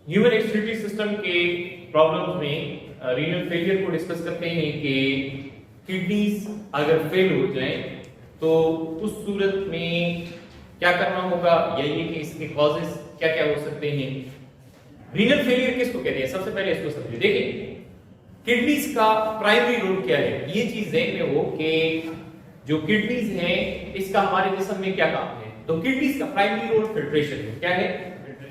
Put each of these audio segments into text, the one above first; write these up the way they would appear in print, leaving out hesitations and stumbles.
Human excretory system के problems में renal failure को डिस्कस करते हैं कि किडनीज अगर फेल हो जाए तो उस सूरत में क्या करना होगा, या ये कि इसके कॉजेस क्या क्या हो सकते हैं। रीनल फेलियर किसको कहते हैं, सबसे पहले इसको समझिए। देखिए किडनीज का प्राइमरी रोल क्या है, ये चीज ध्यान में हो कि जो किडनीज हैं इसका हमारे जिस्म में क्या काम है। तो किडनीज का प्राइमरी रोल फिल्ट्रेशन है। क्या है?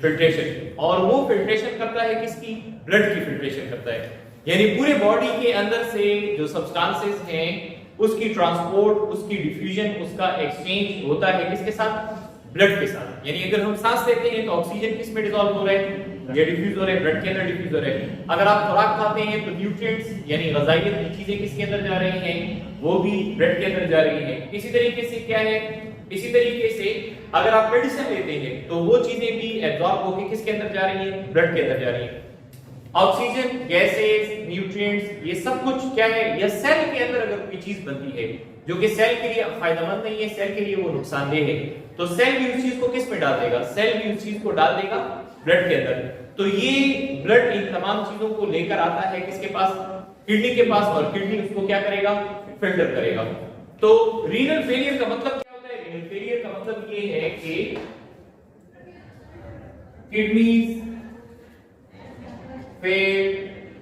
फिल्ट्रेशन। और वो फिल्ट्रेशन करता है किसकी? ब्लड की फिल्ट्रेशन करता है, यानी पूरे बॉडी के अंदर से जो सब्सटेंसेस हैं उसकी ट्रांसपोर्ट, उसकी डिफ्यूजन, उसका एक्सचेंज होता है किसके साथ? ब्लड के साथ। यानी अगर हम सांस लेते हैं तो ऑक्सीजन किस में डिसॉल्व हो रहा है? ये डिफ्यूज हो रहा है, ब्लड के अंदर डिफ्यूज हो रहा है। अगर आप खुराक खाते हैं तो न्यूट्रिएंट्स यानी ग़िज़ाई चीजें किसके अंदर जा रही हैं? वो भी ब्लड के अंदर जा रही हैं। इसी तरीके से क्या है, इसी तरीके से अगर आप मेडिसिन लेते हैं तो वो चीजें भी एब्जॉर्ब होकर किसके अंदर जा रही हैं? ब्लड के अंदर जा रही हैं। ऑक्सीजन, गैसेस, न्यूट्रिएंट्स, ये सब कुछ क्या है? या सेल के अंदर अगर कोई चीज बनती है जो कि सेल के लिए फायदेमंद नहीं है, सेल के लिए वो नुकसानदेह है, तो सेल भी उस चीज को किस में डाल देगा? सेल भी उस चीज को डाल देगा ब्लड के अंदर। तो ये ब्लड इन तमाम चीजों को लेकर आता है किसके पास? किडनी के पास। और किडनी उसको क्या करेगा? फिल्टर करेगा। तो रीनल फेलियर का मतलब क्या होता है? रीनल फेलियर का मतलब ये है कि किडनीज फेल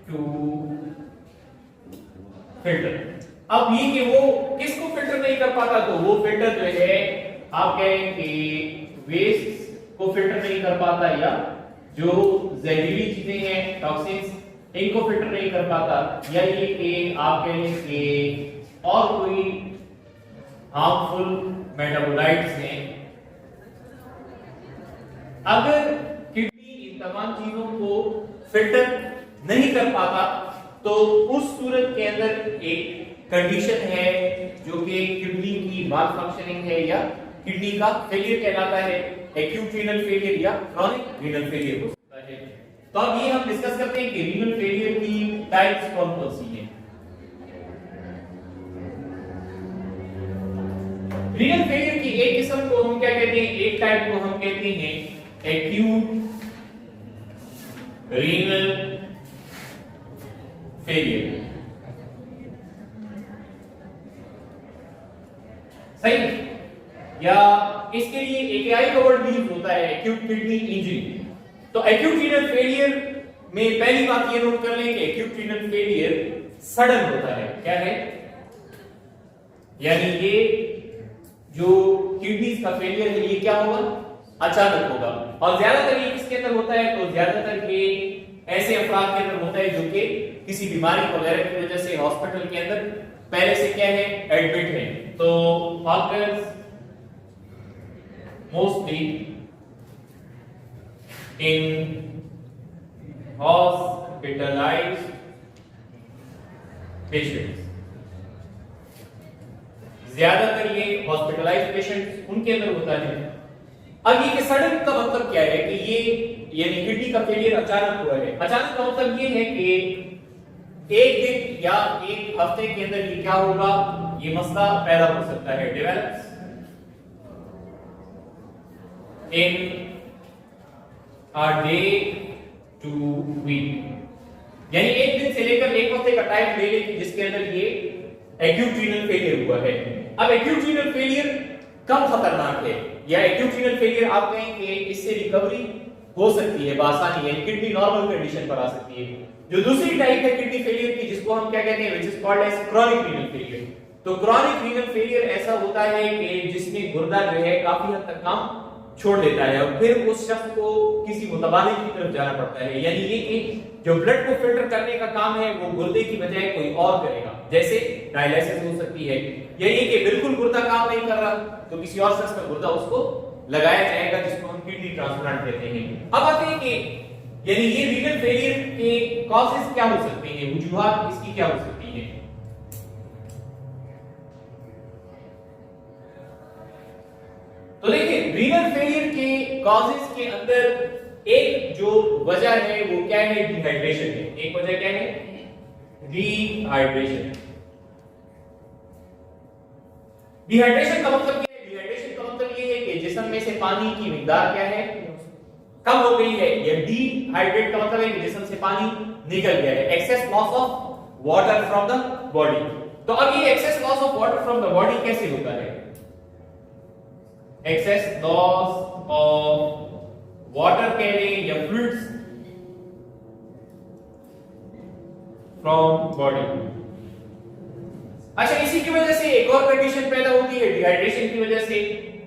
टू फिल्टर। अब ये कि वो किसको फिल्टर नहीं कर पाता, तो वो फिल्टर जो है आप कहें कि वेस्ट को फिल्टर नहीं कर पाता, या जो जहरीली चीजें हैं, टॉक्सिन्स, इनको फिल्टर नहीं कर पाता, या ये कि आप कहें कि और कोई हार्मफुल मेटाबोलाइट्स हैं। अगर किडनी इन तमाम चीजों को फिल्टर नहीं कर पाता तो उस सूरत के अंदर एक कंडीशन है जो कि किडनी की माल फंक्शनिंग है या किडनी का फेलियर कहलाता है। एक्यूट रीनल फेलियर या क्रॉनिक रीनल फेलियर हो सकता है। तो अब ये हम डिस्कस करते हैं कि रीनल फेलियर की टाइप्स कौन कौन सी हैं। रीनल फेलियर की एक किस्म को हम क्या कहते हैं? एक टाइप को हम कहते हैं एक्यूट रीनल फेलियर। सही, या इसके लिए एकेआई का वर्ड भी यूज होता है, एक्यूट किडनी इंजरी। तो एक्यूट रीनल फेलियर में पहली बात ये नोट कर लें कि एक्यूट रीनल फेलियर सडन होता है। क्या है? यानी ये जो किडनीज का फेलियर है ये क्या होगा? अचानक होगा। और ज्यादातर ये किसके अंदर होता है? तो ज्यादातर ये ऐसे अफराद के अंदर होता है जो कि किसी बीमारी वगैरह की वजह से हॉस्पिटल के अंदर पहले से क्या है? एडमिट है। तो organs mostly in hospitalised patients, ज्यादातर ये हॉस्पिटलाइज्ड पेशेंट्स उनके अंदर होता है। अब ये सडन का मतलब क्या है कि ये यानी किडनी का फेलियर अचानक हुआ है। अचानक का मतलब ये है कि एक दिन या एक हफ्ते के अंदर ये क्या होगा? ये मसला पैदा हो सकता है। Develops in a day to week, यानी एक दिन से लेकर एक हफ्ते का टाइम ले लें जिसके अंदर ये एक्यूट रीनल फेलियर हुआ है। अब एक्यूट रीनल फेलियर कब खतरनाक है, या एक्यूट रीनल फेलियर आप कहें कि इससे रिकवरी हो सकती है बासानी, यानी किडनी नॉर्मल कंडीशन पर आ सकती है। जो दूसरी टाइप है किडनी फेलियर की जिसको हम क्या कहते हैं? Which is called as chronic renal failure. तो क्रॉनिक रीनल फेलियर ऐसा होता है कि जिसमें गुर्दा जो है काफी हद तक काम छोड़ देता है और फिर उस शख्स को किसी मुतबालिक की तरफ जाना पड़ता है। यानी ये कि जो ब्लड को फिल्टर करने का काम है वो गुर्दे की बजाय कोई और करेगा, जैसे डायलिसिस हो सकती है, या ये कि बिल्कुल गुर्दा काम नहीं कर रहा तो किसी और शख्स का गुर्दा उसको लगाया जाएगा जिसको हम किडनी ट्रांसप्लांट कहते हैं। अब आते हैं कि यानी ये रीनल फेलियर के कॉजेस क्या हो सकते हैं, वजूहात इसकी क्या हो सकती है। तो देखिए रीनल फेलियर के कॉजेस के अंदर एक जो वजह है वो क्या है, डिहाइड्रेशन है। एक वजह क्या है, डिहाइड्रेशन। डिहाइड्रेशन का मतलब क्या है, डिहाइड्रेशन का मतलब ये है कि जिस्म में से पानी की मिकदार क्या है, कम हो गई है। या डिहाइड्रेट का मतलब है कि जिस्म से पानी निकल गया है, excess loss of water from the body. तो अब ये excess loss of water from the body कैसे होता है, एक्सेस लॉस ऑफ वाटर कह लें या फ्लूइड्स फ्रॉम बॉडी। अच्छा, इसी की वजह से एक और कंडीशन पैदा होती है डिहाइड्रेशन की वजह से,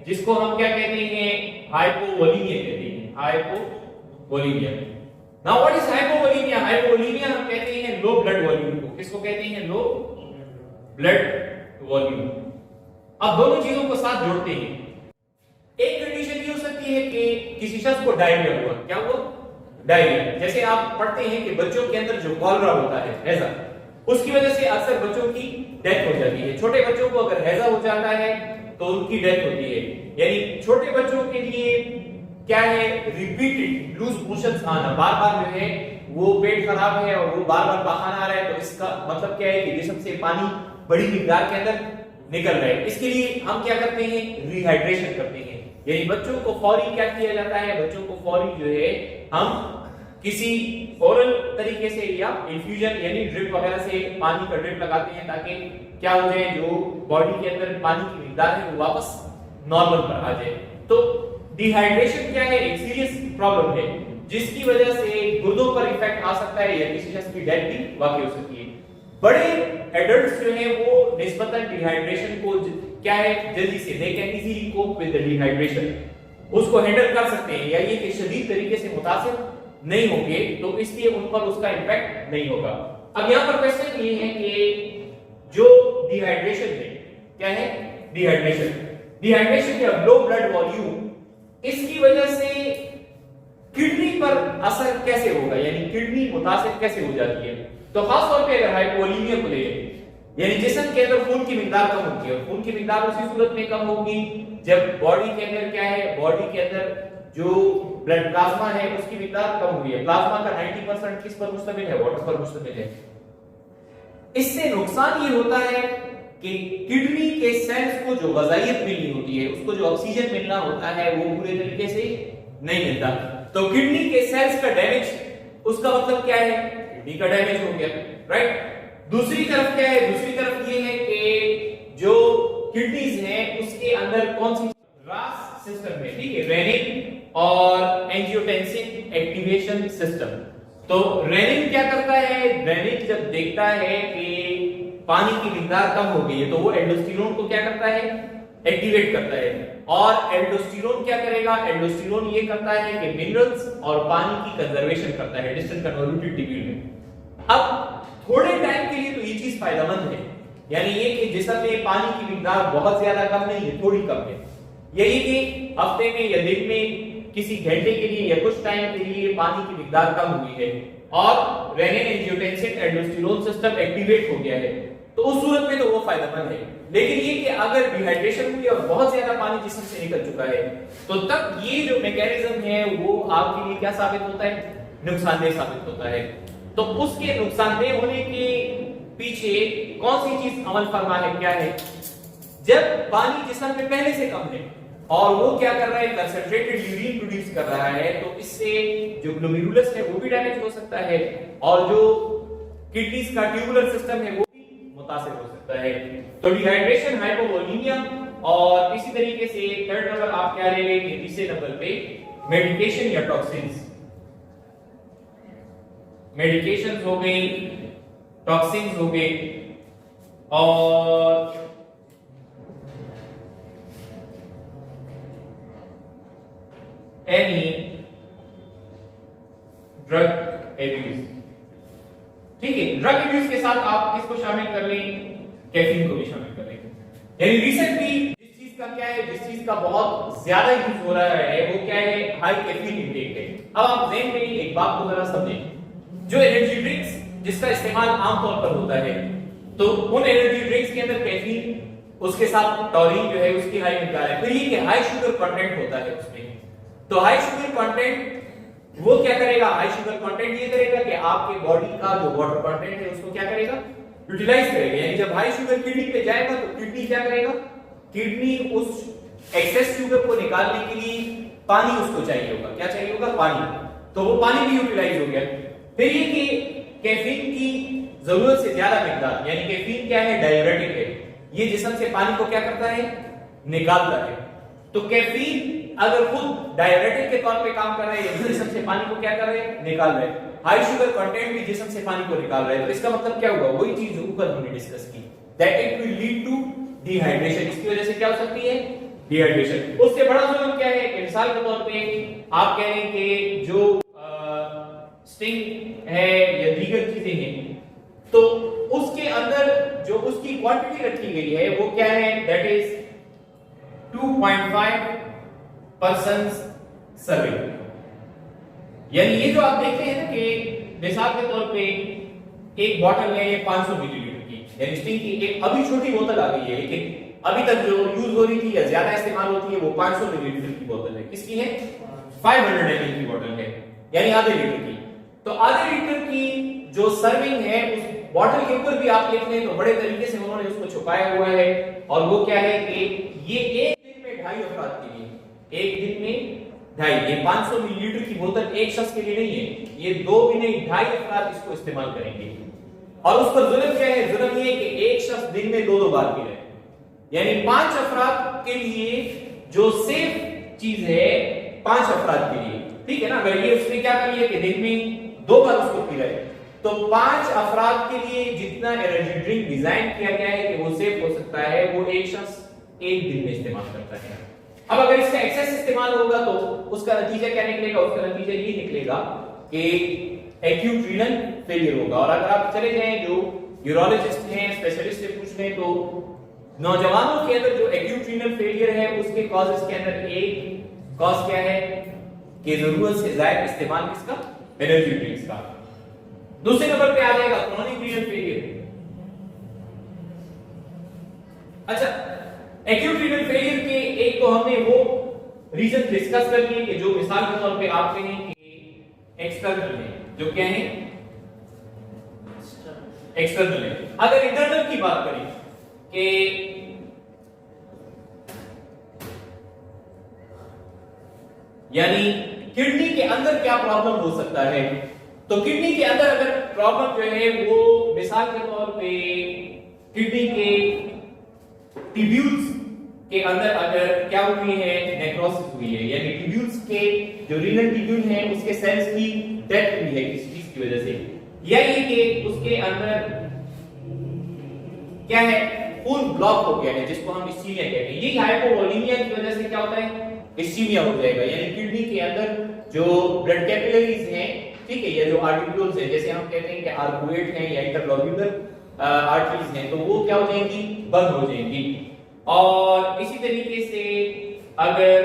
जिसको हम क्या कहते हैं, हाइपोवोलीमिया कहते हैं, hypovolaemia. Now what is hypovolaemia? Hypovolaemia हम कहते हैं लो ब्लड वॉल्यूम को। किसको कहते हैं, लो ब्लड वॉल्यूम। अब दोनों चीजों को साथ जोड़ते हैं। एक कंडीशन ये हो सकती है कि किसी शख्स को डायरिया हुआ। क्या हुआ, डायरिया। जैसे आप पढ़ते हैं कि बच्चों के अंदर जो कॉलरा होता है, हैजा, उसकी वजह से अक्सर बच्चों की डेथ हो जाती है। छोटे बच्चों को अगर हैजा हो जाता है तो उनकी डेथ होती है। यानी छोटे बच्चों के लिए क्या है, रिपीटेड लूज मोशंस आना, बार बार जो है वो पेट खराब है और वो बार बार पाखाना आ रहा है, तो इसका मतलब क्या है कि जिस्म से पानी बड़ी मिकदार के अंदर निकल रहा है। इसके लिए हम क्या करते हैं, रिहाइड्रेशन करते हैं। यानी बच्चों को फौरी क्या किया जाता है, बच्चों को फौरी जो है हम किसी ओरल तरीके से या इन्फ्यूजन यानी ड्रिप वगैरह से पानी का ड्रिप लगाते हैं, ताकि क्या हो जाए, जो बॉडी के अंदर पानी की मिकदार है वो वापस नॉर्मल पर आ जाए। तो डिहाइड्रेशन क्या है, एक सीरियस प्रॉब्लम है जिसकी वजह से गुर्दों पर इफेक्ट आ सकता है या किसी शख्स की डेथ भी वाकई हो सकती है। बड़े एडल्ट्स जो हैं वो निस्बतन डिहाइड्रेशन को क्या है, जल्दी से they can easily cope with the dehydration, उसको हैंडल कर सकते हैं, या ये कि शदीद तरीके से मुतासिर नहीं होंगे, तो इसलिए उन पर उसका इंपैक्ट नहीं होगा। अब यहां पर क्वेश्चन ये है कि जो डिहाइड्रेशन है, क्या है, डिहाइड्रेशन या लो ब्लड वॉल्यूम, इसकी वजह से किडनी पर असर कैसे होगा, यानी किडनी मुतासिर कैसे हो जाती है। तो खास तौर पे अगर हाइपोवोलीमिया को ले, यानी जिस्म के अंदर खून की मिकदार कम होती है, खून की मिकदार उसी सूरत में कम होगी जब बॉडी के अंदर क्या है, बॉडी के अंदर जो ब्लड प्लाज्मा है उसकी मिकदार कम हुई है। प्लाज्मा का 90% किस पर मुश्तमिल है, वाटर पर मुश्तमिल है। इससे नुकसान ये होता है कि किडनी के सेल्स को जो ग़िज़ाइयत मिलनी होती है, उसको जो ऑक्सीजन मिलना होता है, वो पूरे तरीके से नहीं मिलता। तो किडनी के सेल्स का डैमेज, उसका मतलब क्या है, किडनी का डैमेज हो गया, राइट। दूसरी तरफ क्या है, दूसरी तरफ ये है कि जो किडनीज हैं उसके अंदर कौन सी रास सिस्टम है, ठीक है, रेनिन और एंजियोटेंसिन एक्टिवेशन सिस्टम। तो रेनिन क्या करता है, रेनिन जब देखता है कि पानी की मिकदार कम हो गई है तो वो एल्डोस्टेरोन को क्या करता है, एक्टिवेट करता है। और एल्डोस्टेरोन क्या करेगा, एल्डोस्टेरोन ये करता है कि मिनरल्स और पानी की कंजर्वेशन करता है डिस्टेंट कन्वोल्यूटेड टिब्यूल में। अब थोड़े टाइम के लिए तो ये चीज फायदेमंद है, यानी ये कि जिस्म में पानी की मिकदार बहुत ज्यादा कम नहीं है, थोड़ी कम है, यही कि हफ्ते में या दिन में किसी घंटे के लिए या कुछ टाइम के लिए पानी की मिकदार कम हुई है और renin angiotensin aldosterone system activate हो गया है, तो उस सूरत में तो वो फायदेमंद है। लेकिन ये कि अगर डिहाइड्रेशन हुई और बहुत ज्यादा पानी जिस्म से निकल चुका है, तो तब ये जो मैकेनिज्म है वो आपके लिए क्या साबित होता है, नुकसानदेह साबित होता है। तो उसके नुकसानदेह होने के पीछे कौन सी चीज अमल फरमा है, क्या है, जब पानी जिस्म में पहले से कम है और वो क्या कर रहा है, कंसंट्रेटेड यूरिन प्रोड्यूस कर रहा है, तो इससे जो ग्लोमेरुलस है वो भी डैमेज हो सकता है और जो किडनीज का ट्यूबुलर सिस्टम है वो भी मुतासिर हो सकता है। तो डिहाइड्रेशन, हाइपोवोलीमिया, और इसी तरीके से थर्ड नंबर आप क्या ले लेंगे, तीसरे नंबर पे मेडिकेशन या टॉक्सिन्स। मेडिकेशंस हो गई, टॉक्सिन्स हो गए, और एनी ड्रग एब्यूज। ठीक है, ड्रग एब्यूज के साथ आप किसको शामिल कर लें, कैफीन को भी शामिल कर लें। यानी रिसेंटली जिस चीज का क्या है, जिस चीज का बहुत ज्यादा यूज हो रहा है वो क्या है, हाई कैफीन इंटेक है। अब आप ज़हन में एक बात को जरा समझें, जो एनर्जी ड्रिंक्स जिसका इस्तेमाल आमतौर पर होता है, तो उन एनर्जी ड्रिंक्स के अंदर कैफीन, उसके साथ टॉरिन जो है उसकी हाई मिकदार है, फिर ये कि हाई शुगर कंटेंट होता है उसमें। तो हाई शुगर कंटेंट वो क्या करेगा, हाई शुगर कंटेंट ये करेगा कि आपके बॉडी का जो वाटर कंटेंट है उसको क्या करेगा, यूटिलाइज करेगा। यानी जब हाई शुगर किडनी पे जाएगा तो किडनी क्या करेगा, किडनी उस एक्सेस शुगर को निकालने के लिए पानी उसको चाहिए होगा, क्या चाहिए होगा, पानी, तो वो पानी भी यूटिलाइज हो गया। फिर ये कि कैफीन की जरूरत से ज्यादा मिकदार, यानी कैफीन क्या है, डाययूरेटिक है, ये जिस्म से पानी को क्या करता है, निकालता है। तो कैफीन अगर खुद डाययूरेटिक के तौर पे काम कर रहे हैं, जिस्म से पानी को क्या कर रहे हैं, निकाल रहे हैं, हाई शुगर कंटेंट भी जिस्म से पानी को निकाल रहा है, तो इसका मतलब क्या हुआ, वही चीज जो ऊपर हमने डिस्कस की, that it will lead to dehydration. इसकी वजह से क्या हो सकती है, डिहाइड्रेशन। उससे बड़ा जुर्म क्या है कि मिसाल के तौर पे आप कह रहे हैं कि जो स्टिंग है या दीगर चीजें हैं, तो उसके अंदर जो उसकी क्वांटिटी रखी गई है वो क्या है, दैट इज 2.5% सर्विंग। यानी ये जो आप देखते हैं ना कि मिसाल के तौर पे एक बोतल है ये 500 मिलीलीटर की, यानी स्टिंग की एक अभी छोटी बोतल आ गई है, लेकिन अभी तक जो यूज हो रही थी या ज्यादा इस्तेमाल होती है वो 500 मिलीलीटर की बोतल है। किसकी है, 500 ml की बोतल है, यानी आधे लीटर की। तो आधे लीटर की जो सर्विंग है उस बॉटल के ऊपर भी आप लिख लें तो बड़े तरीके से उन्होंने उसको छुपाया हुआ है, और वो क्या है कि ये एक दिन में 2.5 अफराद के लिए, एक दिन में 2.5, ये 500 मिलीलीटर की बोतल एक शख्स के लिए नहीं है, ये 2 भी नहीं 2.5 अफराद इसको इस्तेमाल करेंगे। और उस पर जुल्म क्या है, जुल्म ये कि एक शख्स दिन में 2-2 बार पी रहे हैं, यानी 5 अफराद के लिए जो सेफ चीज है 5 अफराद के लिए, ठीक है ना। अगर ये उसने क्या कर लिया कि दिन में 2 बार उसको पी रहे हैं, तो 5 अफराद के लिए जितना एनर्जी ड्रिंक डिजाइन किया गया है कि वो सेफ हो सकता है, वो एक शख्स एक दिन में इस्तेमाल करता है। अब अगर इसका एक्सेस इस्तेमाल होगा तो उसका नतीजा क्या निकलेगा, उसका नतीजा ये निकलेगा कि एक्यूट रीनल फेलियर होगा। और अगर आप चले जाएं जो यूरोलॉजिस्ट हैं, स्पेशलिस्ट से पूछ लें, तो नौजवानों के अंदर जो एक्यूट रीनल फेलियर है उसके कॉजेस के अंदर एक कॉज क्या है कि जरूरत से ज्यादा इस्तेमाल किसका, एनर्जी ड्रिंक्स का। दूसरे नंबर पे आ जाएगा क्रोनिक रीनल फेलियर। अच्छा, एक्यूट रीनल फेलियर के एक तो हमने वो रीजन डिस्कस कर लिए कि जो मिसाल के तौर पे आप कहें कि एक्सटर्नल है, जो क्या है, एक्सटर्नल है। अगर इंटरनल की बात करें कि यानी किडनी के अंदर क्या प्रॉब्लम हो सकता है, तो किडनी के अंदर अगर प्रॉब्लम जो है वो मिसाल के तौर पे किडनी के ट्यूब्यूल्स के अंदर अगर क्या हुई है, नेक्रोसिस हुई है, यानी ट्यूब्यूल्स के जो रीनल ट्यूब्यूल हैं उसके सेल्स की डेथ हुई है किसी चीज की वजह से, या ये कि उसके अंदर क्या है, खून ब्लॉक हो गया है जिसको हम इस्चीमिया कहते हैं। ये हाइपोवोलेमिया की वजह से क्या होता है, इस्चीमिया हो जाएगा, यानी किडनी के अंदर जो ब्लड कैपिलरीज हैं, ठीक है, या जो आर्टिक्यूल्स हैं, जैसे हम कहते हैं कि आर्कुएट हैं या इंटरलोब्यूलर आर्टरीज हैं, तो वो क्या हो जाएंगी, बंद हो जाएंगी। और इसी तरीके से अगर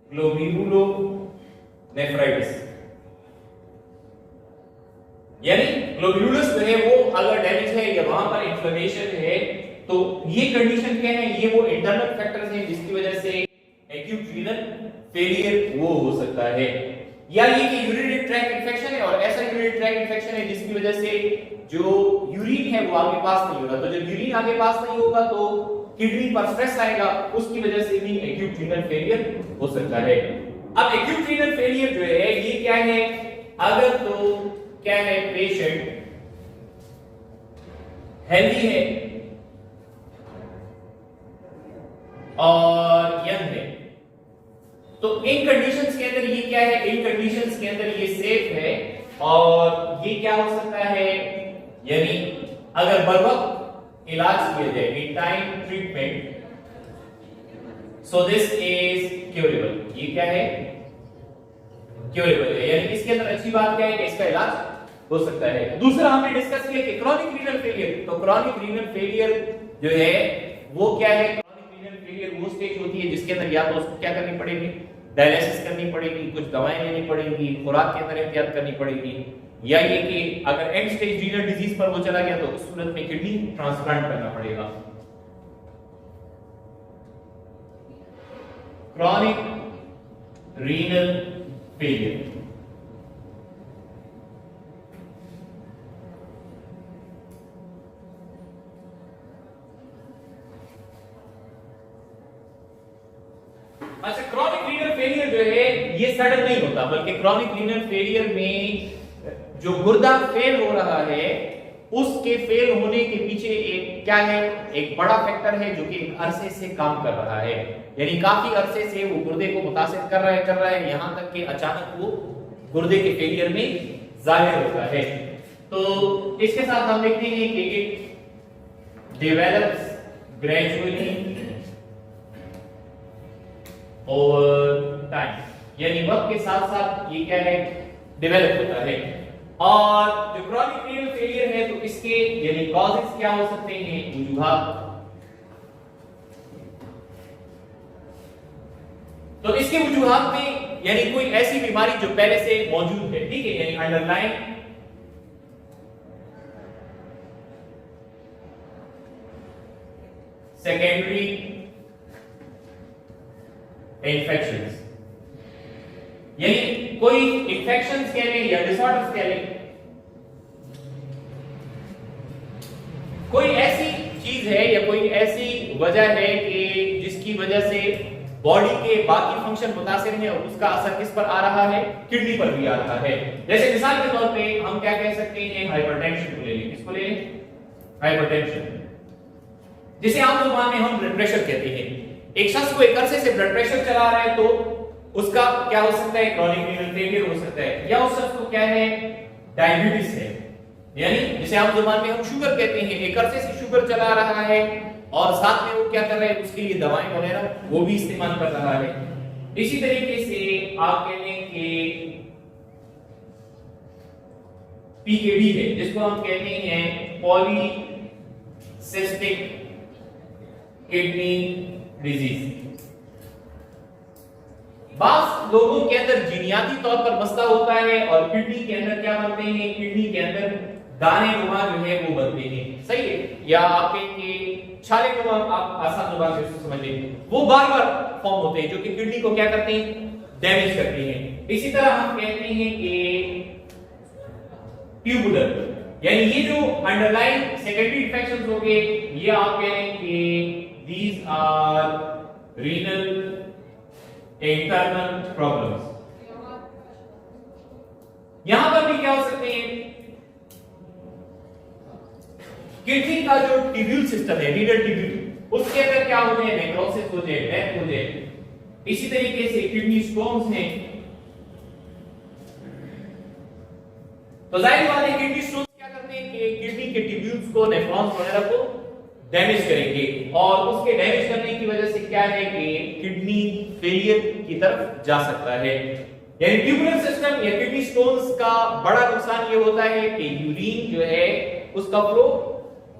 ग्लोमेरुलोनेफ्राइटिस, यानी ग्लोमेरुलस जो है वो अगर डैमेज है या वहां पर इन्फ्लेमेशन है, तो ये कंडीशन क्या है, ये वो इंटरनल फैक्टर्स हैं जिसकी वजह से एक्यूट रीनल फेलियर वो हो सकता है। या ये कि यूरिनरी ट्रैक्ट इन्फेक्शन है, और ऐसा यूरिनरी ट्रैक्ट इन्फेक्शन है जिसकी वजह से जो यूरिन है वो आगे पास नहीं हो रहा, तो जब यूरिन आगे पास नहीं होगा तो किडनी पर स्ट्रेस आएगा, उसकी वजह से भी एक्यूट रीनल फेलियर हो सकता है। अब एक्यूट रीनल फेलियर जो है ये क्या है, अगर तो क्या है, पेशेंट हेल्दी है और यंग है, तो इन कंडीशंस के अंदर ये क्या है, इन कंडीशंस के अंदर ये सेफ है, और ये क्या हो सकता है, यानी अगर बर वक्त इलाज किया जाए, in time treatment, so this is curable. ये क्या है, क्यूरेबल है, यानी इसके अंदर अच्छी बात क्या है कि इसका इलाज हो सकता है। दूसरा हमने डिस्कस किया कि क्रॉनिक रीनल फेलियर, तो क्रॉनिक रीनल फेलियर जो है वो क्या है, क्रॉनिक रीनल फेलियर वो स्टेज होती है जिसके अंदर या तो उसको क्या करनी पड़ेगी, डायलिसिस करनी पड़ेगी, कुछ दवाएं लेनी पड़ेगी, खुराक के अंदर एहतियात करनी पड़ेगी, या ये कि अगर एंड स्टेज रीनल डिजीज पर वो चला गया तो उस सूरत में किडनी ट्रांसप्लांट करना पड़ेगा। क्रॉनिक रीनल फेलियर ये सडन नहीं होता, बल्कि क्रॉनिक रीनल फेलियर में जो गुर्दा फेल हो रहा है उसके फेल होने के पीछे एक क्या है, एक बड़ा फैक्टर है जो कि एक अरसे से काम कर रहा है, यानी काफी अरसे से वो गुर्दे को मुतासिर कर रहा है यहां तक कि अचानक वो गुर्दे के फेलियर में जाहिर होता है। तो इसके साथ हम देखते हैं कि it develops gradually over time, यानी वक्त के साथ साथ ये क्या है, डेवलप होता है। और जो क्रॉनिक रीनल फेलियर है तो इसके यानी कॉजेस क्या हो सकते हैं, वजूहात। तो इसके वजूहात में यानी कोई ऐसी बीमारी जो पहले से मौजूद है, ठीक है, यानी अंडरलाइन सेकेंडरी इन्फेक्शंस, यानी कोई इन्फेक्शंस कह लें या डिसऑर्डर्स कह लें, कोई ऐसी चीज है या कोई ऐसी वजह है कि जिसकी वजह से बॉडी के बाकी फंक्शन मुतासिर हैं और उसका असर किस पर आ रहा है, किडनी पर भी आ रहा है। जैसे मिसाल के तौर पे हम क्या कह सकते हैं, हाइपरटेंशन को ले लें। किसको ले लें, हाइपरटेंशन, जिसे आम जुबान में हम ब्लड प्रेशर कहते हैं। एक शख्स को एक अरसे से ब्लड प्रेशर चला रहा है तो उसका क्या हो सकता है, क्रॉनिक रीनल फेलियर हो सकता है, या उस शख्स को क्या है, डायबिटीज है, यानी जिसे आम जुबान में हम शुगर कहते हैं। एक अरसे से शुगर चला रहा है और साथ में वो क्या कर रहा है, उसके लिए दवाएं वगैरह वो भी इस्तेमाल कर रहा है। इसी तरीके से आप कह लें कि पीकेडी है, जिसको हम कहते हैं पॉलीसिस्टिक किडनी डिजीज। बास लोगों के अंदर जीनियाती तौर पर मसला होता है और किडनी के अंदर क्या बनते हैं, किडनी के अंदर दाने नुमा जो है वो बनते हैं, सही है, या आप कहेंगे छाले नुमा, आप आसान जुबान से उसको समझ लें, वो बार-बार फॉर्म होते हैं जो कि किडनी को क्या करते हैं, डैमेज करते हैं। इसी तरह हम कहते हैं कि ट्यूबुलर, यानी ये जो अंडरलाइन सेकेंडरी इन्फेक्शंस हो गए, ये आप कह रहे हैं कि these are renal internal problems. यहां पर भी क्या हो सकते हैं, किडनी का जो ट्यूब्यूल सिस्टम है, रीनल ट्यूब्यूल, उसके अंदर क्या हो जाए, नेक्रोसिस हो जाए, डेथ हो जाए। इसी तरीके से किडनी स्टोन्स हैं, तो जाहिर बात है किडनी स्टोन्स क्या करते हैं कि किडनी के ट्यूब्यूल्स को, नेफ्रॉन्स वगैरह को डैमेज करेंगे और उसके डैमेज करने की वजह से क्या है कि किडनी फेलियर की तरफ जा सकता है। यानी ट्यूबुलर सिस्टम या किडनी स्टोन्स का बड़ा नुकसान ये होता है कि यूरिन जो है उसका फ्लो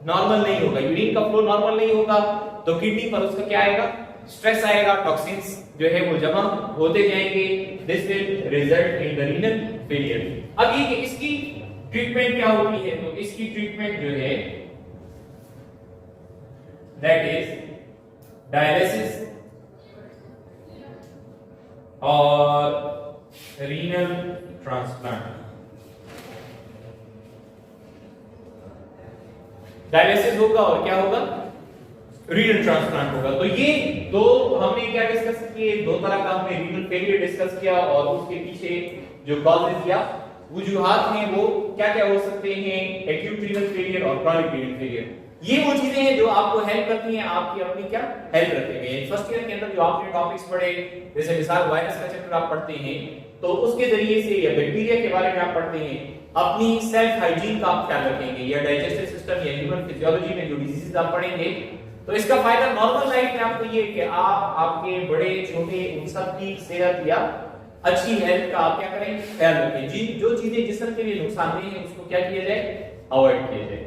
नॉर्मल नहीं होगा। यूरिन का फ्लो नॉर्मल नहीं होगा तो किडनी पर उसका क्या आएगा, स्ट्रेस आएगा, टॉक्सिन्स जो है वो जमा होते जाएंगे, this will result in the renal failure. अब ये कि इसकी ट्रीटमेंट क्या होती है, तो इसकी ट्रीटमेंट जो है दैट इज डायलिसिस और रीनल ट्रांसप्लांट। डायलिसिस होगा और क्या होगा, रीनल ट्रांसप्लांट होगा। तो ये दो हमने क्या डिस्कस किए, दो तरह का हमने रीनल फेलियर डिस्कस किया और उसके पीछे जो कॉजेज या वजूहात हैं वो क्या क्या हो सकते हैं, एक्यूट रीनल फेलियर और क्रॉनिक रीनल फेलियर। ये वो चीजें हैं जो आपको हेल्प करती हैं, आपकी अपनी क्या हेल्प रखेंगे। फर्स्ट ईयर के अंदर जो आपने टॉपिक्स पढ़े, जैसे मिसाल वायरस का चैप्टर आप पढ़ते हैं तो उसके जरिए से या बैक्टीरिया के बारे में आप पढ़ते हैं, अपनी सेल्फ हाइजीन का आप ख्याल रखेंगे, या डाइजेस्टिव सिस्टम या ह्यूमन फिजियोलॉजी में जो डिजीजेस आप पढ़ेंगे तो इसका फायदा नॉर्मल लाइफ में आपको ये कि आप आपके बड़े छोटे उन सब की सेहत या अच्छी हेल्थ का आप क्या करें, ख्याल रखें। जो चीजें जिस्म के लिए नुकसानदेह है उसको क्या किया जाए, अवॉइड किया जाए।